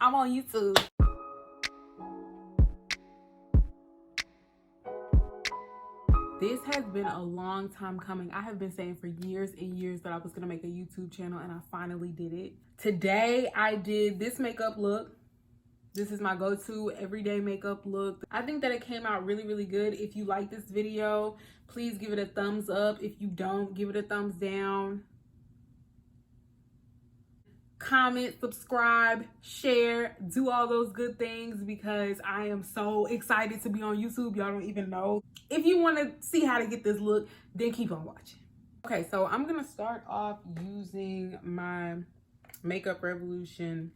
I'm on YouTube. This has been a long time coming. I have been saying for years and years that I was gonna make a YouTube channel, and I finally did it. Today I did this makeup look. This is my go-to everyday makeup look. I think that it came out really, really good. If you like this video, please give it a thumbs up. If you don't, give it a thumbs down. Comment, subscribe, share, do all those good things because I am so excited to be on YouTube. Y'all don't even know. If you want to see how to get this look, then keep on watching. Okay, so I'm gonna start off using my Makeup Revolution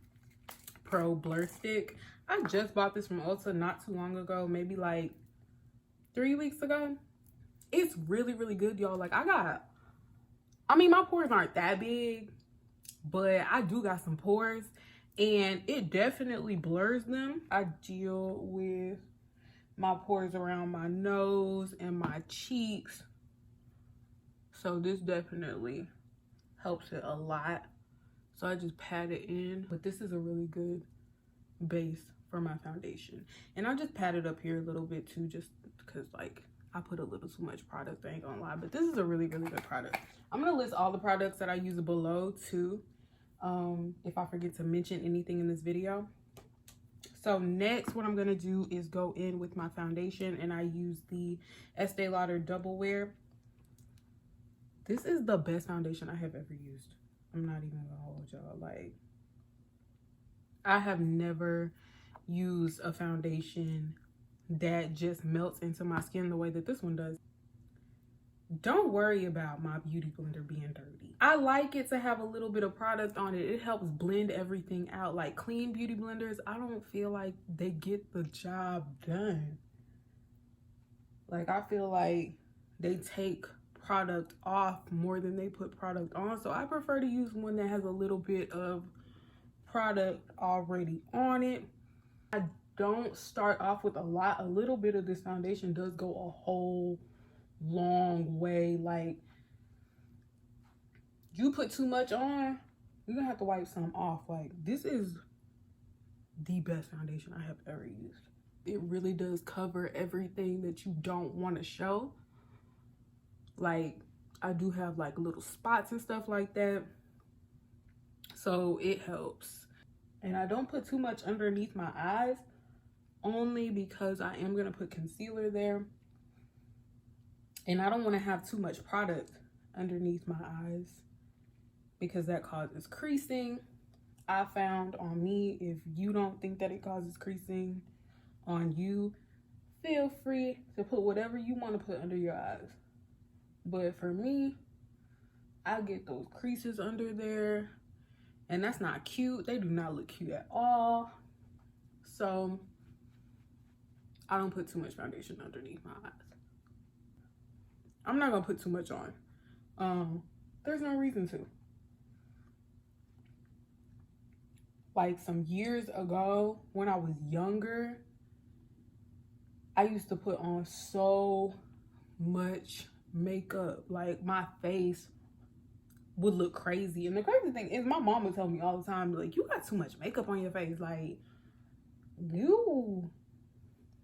Pro Blur Stick. I just bought this from Ulta not too long ago, maybe like 3 weeks ago. It's really, really good, y'all. Like I mean, my pores aren't that big, but I do got some pores and it definitely blurs them. I deal with my pores around my nose and my cheeks, so this definitely helps it a lot. So I just pat it in, but this is a really good base for my foundation. And I just pat it up here a little bit too, just because like I put a little too much product, I ain't gonna lie, but this is a really, really good product. I'm gonna list all the products that I use below too, if I forget to mention anything in this video. So next, what I'm gonna do is go in with my foundation, and I use the Estée Lauder Double Wear. This is the best foundation I have ever used. I'm not even gonna hold y'all. Like, I have never used a foundation that just melts into my skin the way that this one does. Don't worry about my beauty blender being dirty. I like it to have a little bit of product on it. It helps blend everything out. Like clean beauty blenders, I don't feel like they get the job done. Like I feel like they take product off more than they put product on. So I prefer to use one that has a little bit of product already on it. I don't start off with a lot. A little bit of this foundation does go a whole long way. Like, you put too much on, you're gonna have to wipe some off. Like, this is the best foundation I have ever used. It really does cover everything that you don't want to show. Like, I do have like little spots and stuff like that, so it helps. And I don't put too much underneath my eyes, only because I am gonna put concealer there, and I don't want to have too much product underneath my eyes because that causes creasing. I found on me, if you don't think that it causes creasing on you, feel free to put whatever you want to put under your eyes. But for me, I get those creases under there, and that's not cute. They do not look cute at all. So I don't put too much foundation underneath my eyes. I'm not gonna put too much on. There's no reason to. Like some years ago, when I was younger, I used to put on so much makeup. Like my face would look crazy. And the crazy thing is, my mom would tell me all the time, like, you got too much makeup on your face. Like, you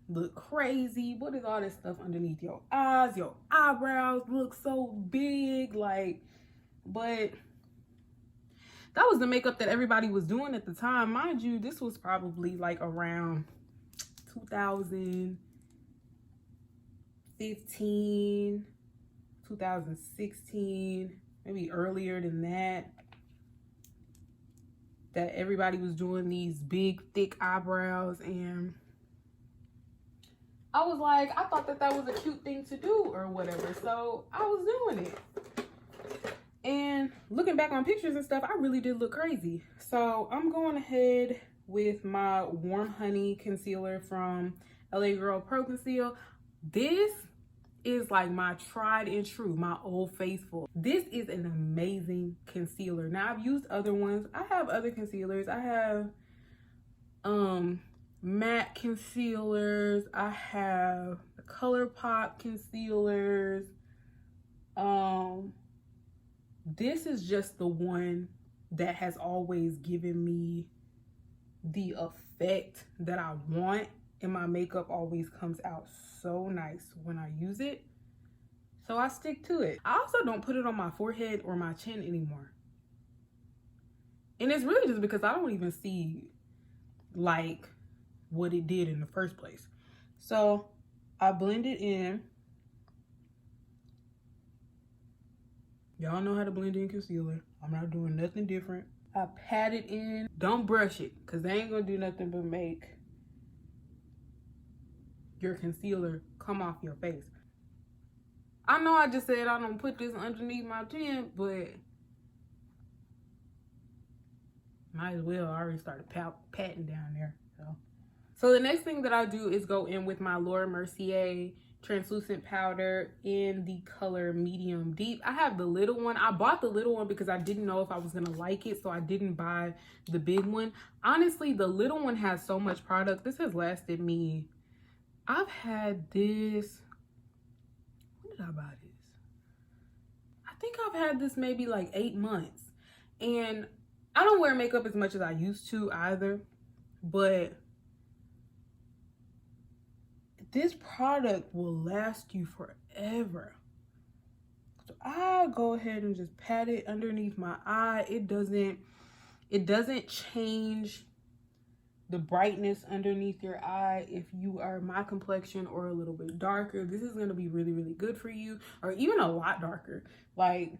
look crazy. What is all this stuff underneath your eyes? Your eyebrows look so big. Like, but that was the makeup that everybody was doing at the time. Mind you, this was probably like around 2015, 2016, maybe earlier than that, that everybody was doing these big, thick eyebrows. And I was like, I thought that that was a cute thing to do or whatever. So I was doing it. And looking back on pictures and stuff, I really did look crazy. So I'm going ahead with my Warm Honey concealer from LA Girl Pro Conceal. This is like my tried and true, my old faithful. This is an amazing concealer. Now, I've used other ones. I have other concealers. I have matte concealers. I have the ColourPop concealers. This is just the one that has always given me the effect that I want, and my makeup always comes out so nice when I use it. So I stick to it. I also don't put it on my forehead or my chin anymore. And it's really just because I don't even see like what it did in the first place. So I blend it in. Y'all know how to blend in concealer. I'm not doing nothing different. I pat it in. Don't brush it, because they ain't gonna do nothing but make your concealer come off your face. I know I just said I don't put this underneath my chin, but might as well. I already started patting down there. So the next thing that I do is go in with my Lauder Mercier translucent powder in the color medium deep. I have the little one. I bought the little one because I didn't know if I was gonna like it, so I didn't buy the big one. Honestly, the little one has so much product. This has lasted me, I've had this, when did I buy this? I think I've had this maybe like 8 months. And I don't wear makeup as much as I used to either, but this product will last you forever. So I'll go ahead and just pat it underneath my eye. It doesn't change the brightness underneath your eye if you are my complexion or a little bit darker. This is gonna be really, really good for you, or even a lot darker. Like,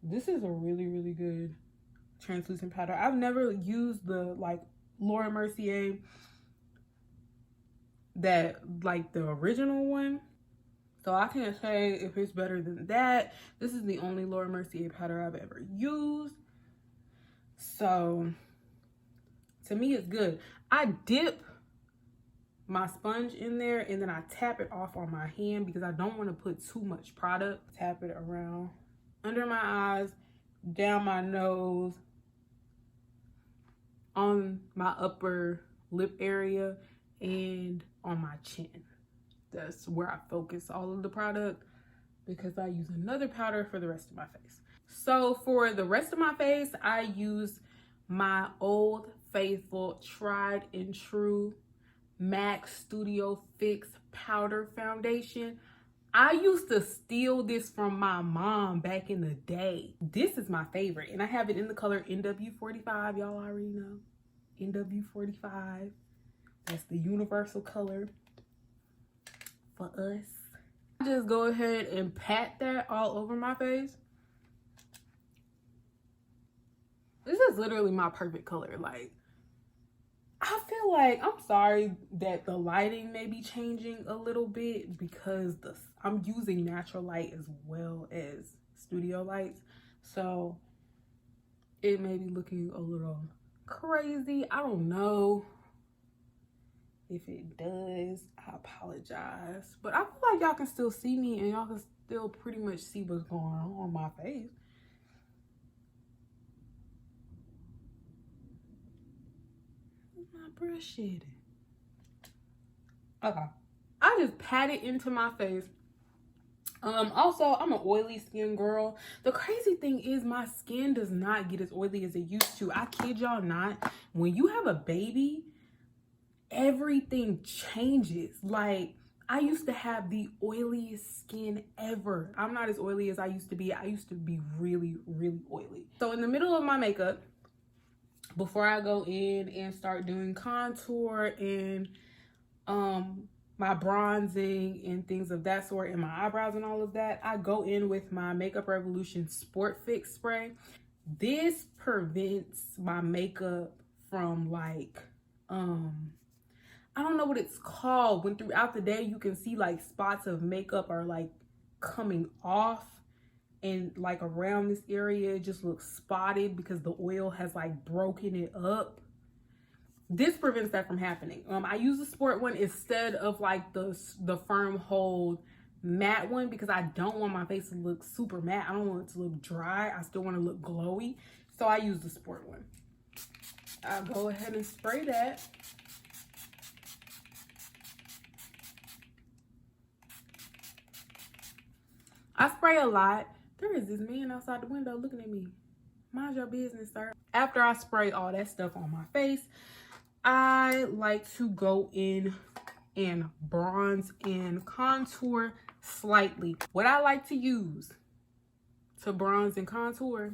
this is a really, really good translucent powder. I've never used the like Lauder Mercier, that like the original one, so I can't say if it's better than that. This is the only Lauder Mercier powder I've ever used, so to me it's good. I dip my sponge in there and then I tap it off on my hand because I don't want to put too much product. Tap it around under my eyes, down my nose, on my upper lip area, and on my chin. That's where I focus all of the product because I use another powder for the rest of my face. So for the rest of my face, I use my Old Faithful tried and true MAC Studio Fix powder foundation. I used to steal this from my mom back in the day. This is my favorite, and I have it in the color NW45. Y'all already know NW45. That's the universal color for us. I just go ahead and pat that all over my face. This is literally my perfect color. Like, I feel like, I'm sorry that the lighting may be changing a little bit because I'm using natural light as well as studio lights. So it may be looking a little crazy. I don't know. If it does, I apologize. But I feel like y'all can still see me and y'all can still pretty much see what's going on my face. Where's my brush at? Okay. I just pat it into my face. Also, I'm an oily skin girl. The crazy thing is my skin does not get as oily as it used to. I kid y'all not. When you have a baby, everything changes. Like, I used to have the oiliest skin ever. I'm not as oily as I used to be. I used to be really, really oily. So in the middle of my makeup, before I go in and start doing contour and my bronzing and things of that sort, and my eyebrows and all of that, I go in with my Makeup Revolution Sport Fix spray. This prevents my makeup from like I don't know what it's called, when throughout the day you can see like spots of makeup are like coming off, and like around this area it just looks spotted because the oil has like broken it up. This prevents that from happening. I use the sport one instead of like the firm hold matte one because I don't want my face to look super matte. I don't want it to look dry. I still want to look glowy. So I use the sport one. I'll go ahead and spray that. I spray a lot. There is this man outside the window looking at me. Mind your business, sir. After I spray all that stuff on my face, I like to go in and bronze and contour slightly. What I like to use to bronze and contour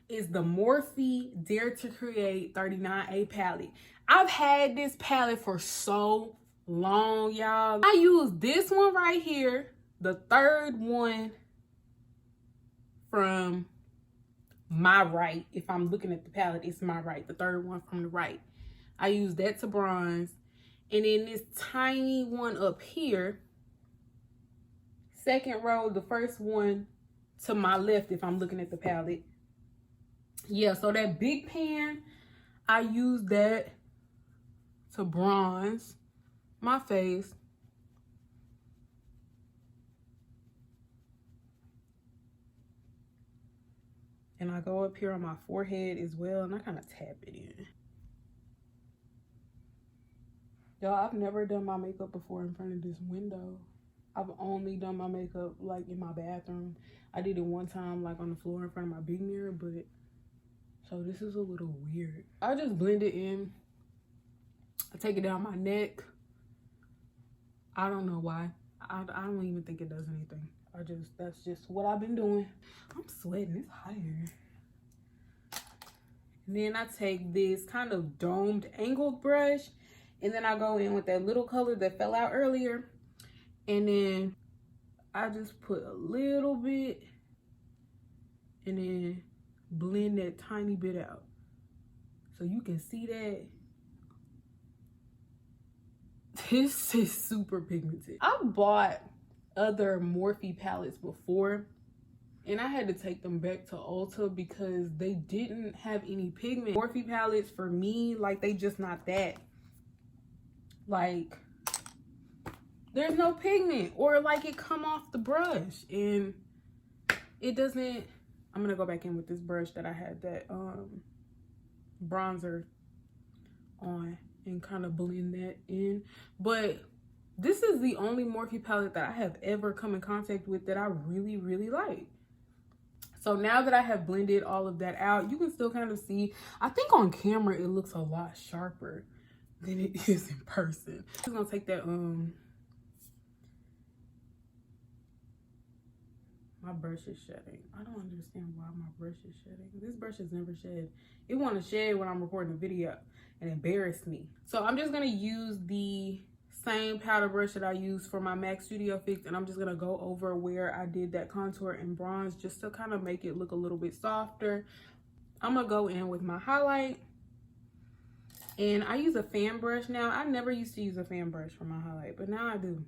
is the Morphe Dare to Create 39A palette. I've had this palette for so long, y'all. I use this one right here, the third one from my right. If I'm looking at the palette, it's my right, the third one from the right. I use that to bronze. And then this tiny one up here, second row, the first one to my left if I'm looking at the palette. Yeah, so that big pan, I use that to bronze my face. And I go up here on my forehead as well, and I kind of tap it in. Y'all, I've never done my makeup before in front of this window. I've only done my makeup like in my bathroom. I did it one time like on the floor in front of my big mirror, but so this is a little weird. I just blend it in. I take it down my neck. I don't know why. I don't even think it does anything. That's just what I've been doing. I'm sweating, it's hot here. And then I take this kind of domed angled brush, and then I go in with that little color that fell out earlier. And then I just put a little bit and then blend that tiny bit out. So you can see that. This is super pigmented. I bought other Morphe palettes before, and I had to take them back to Ulta because they didn't have any pigment. Morphe palettes for me, like, they just not that. Like, there's no pigment, or like it come off the brush and it doesn't. I'm gonna go back in with this brush that I had that bronzer on and kind of blend that in. But this is the only Morphe palette that I have ever come in contact with that I really, really like. So now that I have blended all of that out, you can still kind of see, I think on camera it looks a lot sharper than it is in person. I'm just gonna take that, my brush is shedding. I don't understand why my brush is shedding. This brush has never shed. It want to shed when I'm recording a video and embarrass me. So I'm just gonna use the same powder brush that I used for my MAC Studio Fix, and I'm just gonna go over where I did that contour and bronze just to kind of make it look a little bit softer. I'm gonna go in with my highlight, and I use a fan brush now. I never used to use a fan brush for my highlight, but now I do.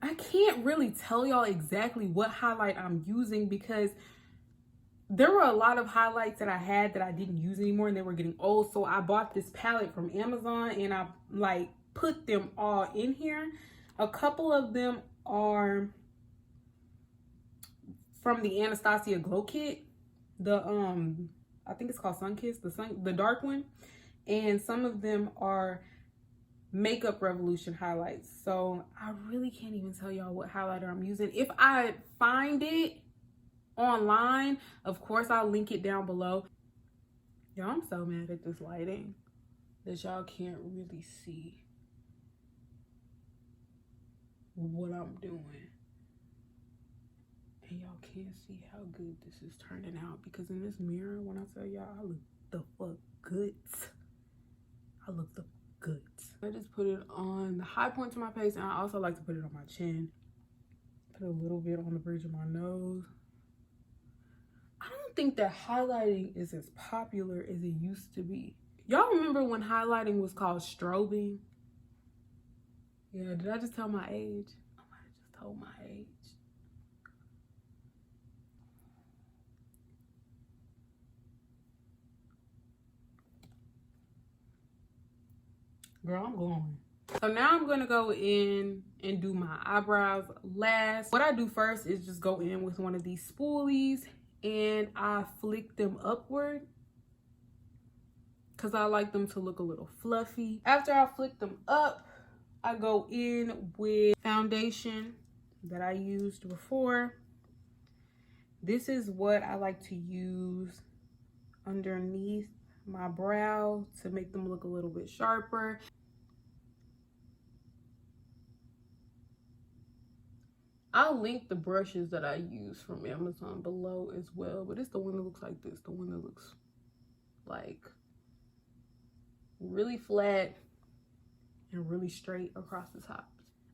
I can't really tell y'all exactly what highlight I'm using because there were a lot of highlights that I had that I didn't use anymore and they were getting old. So I bought this palette from Amazon and I like put them all in here. A couple of them are from the Anastasia Glow Kit. The I think it's called Sun Kiss, the dark one. And some of them are Makeup Revolution highlights. So I really can't even tell y'all what highlighter I'm using. If I find it online, of course I'll link it down below. Y'all, I'm so mad at this lighting that y'all can't really see what I'm doing. And y'all can't see how good this is turning out because in this mirror, when I tell y'all, I look the fuck good. I look the good. I just put it on the high point of my face, and I also like to put it on my chin. Put a little bit on the bridge of my nose. I don't think that highlighting is as popular as it used to be. Y'all remember when highlighting was called strobing? Yeah, did I just tell my age? I might have just told my age. Girl, I'm glowing. So now I'm gonna go in and do my eyebrows last. What I do first is just go in with one of these spoolies and I flick them upward because I like them to look a little fluffy. After I flick them up, I go in with foundation that I used before. This is what I like to use underneath my brow to make them look a little bit sharper. I'll link the brushes that I use from Amazon below as well, but it's the one that looks like this, the one that looks like really flat and really straight across the top.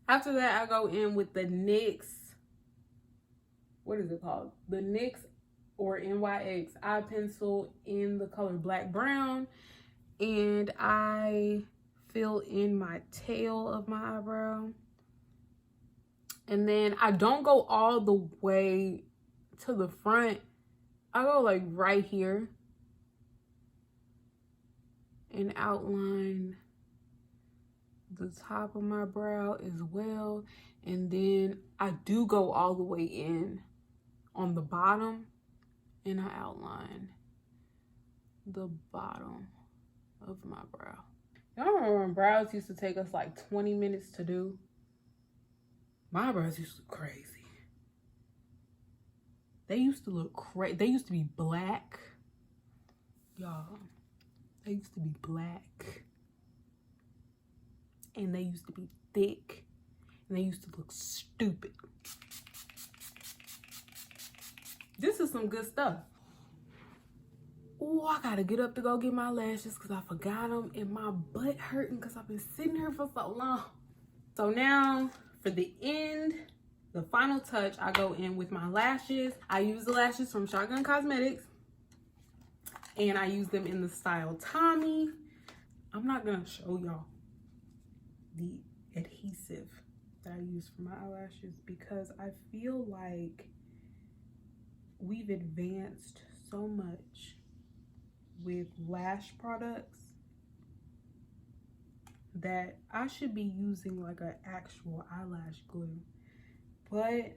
After that, I go in with the NYX, what is it called? The NYX or NYX eye pencil in the color Black Brown, and I fill in my tail of my eyebrow. And then I don't go all the way to the front. I go like right here and outline the top of my brow as well. And then I do go all the way in on the bottom and I outline the bottom of my brow. Y'all remember when brows used to take us like 20 minutes to do? My brows used to look crazy. They used to look crazy. They used to be black. Y'all, they used to be black. And they used to be thick. And they used to look stupid. This is some good stuff. Oh, I gotta get up to go get my lashes because I forgot them and my butt hurting because I've been sitting here for so long. So now for the end, the final touch, I go in with my lashes. I use the lashes from Shotgun Cosmetics and I use them in the style Tommy. I'm not gonna show y'all the adhesive that I use for my eyelashes because I feel like we've advanced so much with lash products that I should be using like an actual eyelash glue. But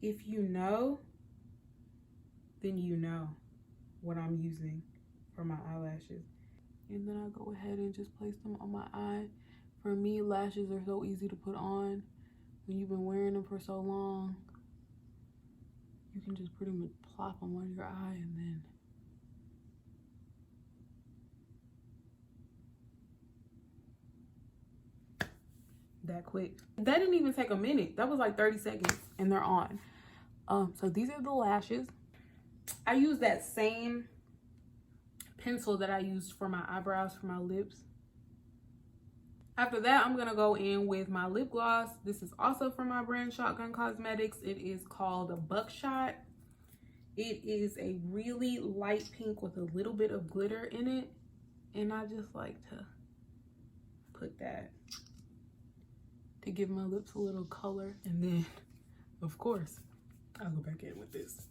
if you know, then you know what I'm using for my eyelashes. And then I go ahead and just place them on my eye. For me, lashes are so easy to put on. When you've been wearing them for so long, you can just pretty much plop them on your eye and then that quick. That didn't even take a minute. That was like 30 seconds and they're on. So these are the lashes. I use that same pencil that I used for my eyebrows for my lips. After that, I'm gonna go in with my lip gloss. This is also from my brand Shotgun Cosmetics. It is called Buckshot. It is a really light pink with a little bit of glitter in it. And I just like to put that to give my lips a little color. And then, of course, I'll go back in with this.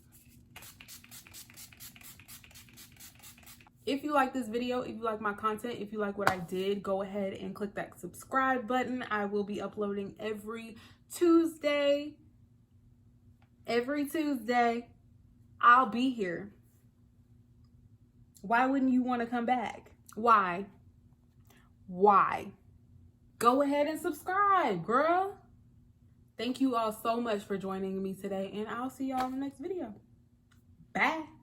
If you like this video, if you like my content, if you like what I did, go ahead and click that subscribe button. I will be uploading every Tuesday. Every Tuesday, I'll be here. Why wouldn't you want to come back? Why? Why? Go ahead and subscribe, girl. Thank you all so much for joining me today, and I'll see y'all in the next video. Bye.